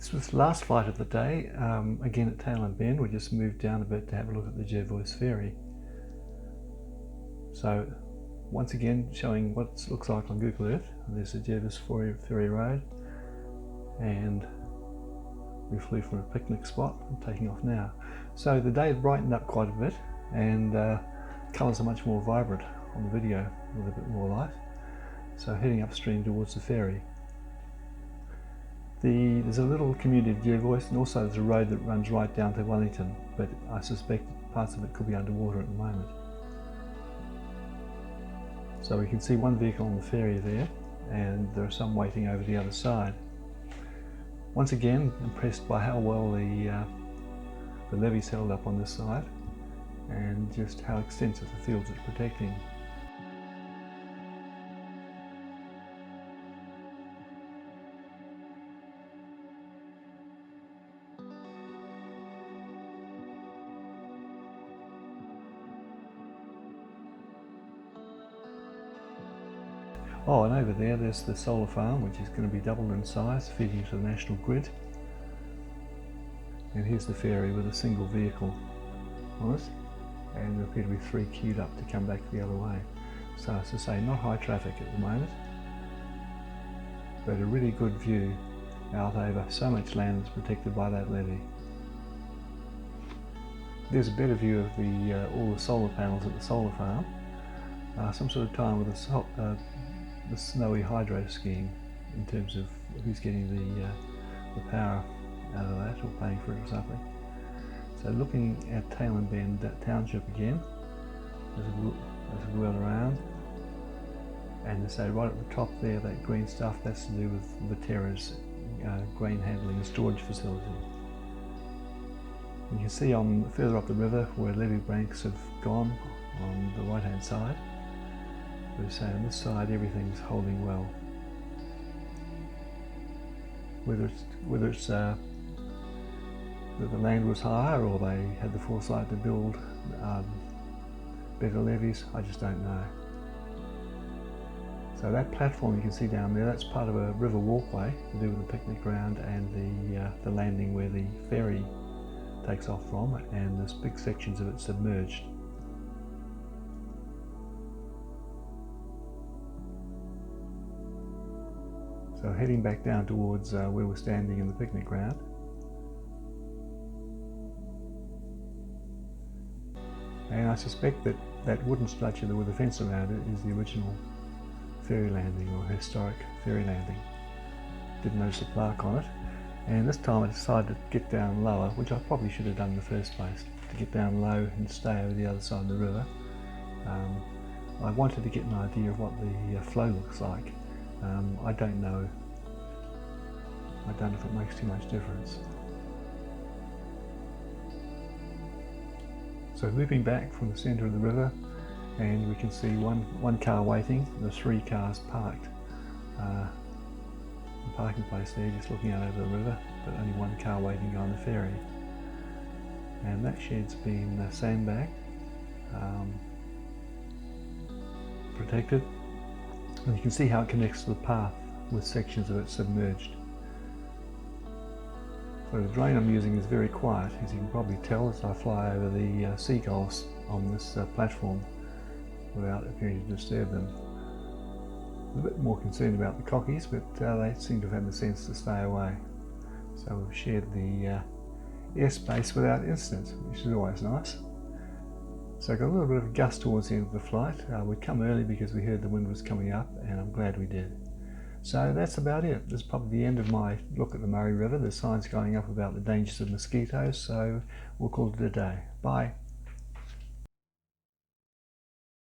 This was the last flight of the day, again at Tailem Bend. We just moved down a bit to have a look at the Jervois Ferry. So once again showing what it looks like on Google Earth. There's the Jervois Ferry Road, and we flew from a picnic spot. I'm taking off now. So the day had brightened up quite a bit, and colours are much more vibrant on the video with a bit more light. So heading upstream towards the ferry. There's a little community of Jervois, and also there's a road that runs right down to Wellington, but I suspect parts of it could be underwater at the moment. So we can see one vehicle on the ferry there, and there are some waiting over the other side. Once again, impressed by how well the levee's held up on this side, and just how extensive the fields it's protecting. Oh, and over there's the solar farm, which is going to be doubled in size, feeding to the national grid. And here's the ferry with a single vehicle on it, and there appear to be 3 queued up to come back the other way. So as I say, not high traffic at the moment, but a really good view out over so much land that's protected by that levee. There's a better view of all the solar panels at the solar farm. Some sort of time with the snowy hydro skiing in terms of who's getting the power out of that or paying for it or something. So looking at Tailem Bend Township again, as we wheel around, and they say right at the top there, that green stuff, that's to do with Viterra's grain handling and storage facility. You can see further up the river where levee banks have gone on the right hand side. But say on this side everything's holding well. Whether it's that the land was higher or they had the foresight to build better levees, I just don't know. So that platform you can see down there, that's part of a river walkway to do with the picnic ground and the landing where the ferry takes off from, and there's big sections of it submerged. So heading back down towards where we're standing in the picnic ground. And I suspect that that wooden structure with a fence around it is the original ferry landing, or historic ferry landing. Didn't notice a plaque on it. And this time I decided to get down lower, which I probably should have done in the first place, to get down low and stay over the other side of the river. I wanted to get an idea of what the flow looks like. I don't know. I don't know if it makes too much difference. So looping back from the centre of the river, and we can see one car waiting, the 3 cars parked. The parking place there, just looking out over the river, but only 1 car waiting on the ferry. And that shed's been sandbagged, protected. And you can see how it connects to the path with sections of it submerged. So the drone I'm using is very quiet, as you can probably tell as I fly over the seagulls on this platform without appearing to disturb them. I'm a bit more concerned about the cockies, but they seem to have had the sense to stay away. So we've shared the airspace without incident, which is always nice. So I got a little bit of a gust towards the end of the flight. We'd come early because we heard the wind was coming up, and I'm glad we did. So that's about it. This is probably the end of my look at the Murray River. There's signs going up about the dangers of mosquitoes, so we'll call it a day. Bye.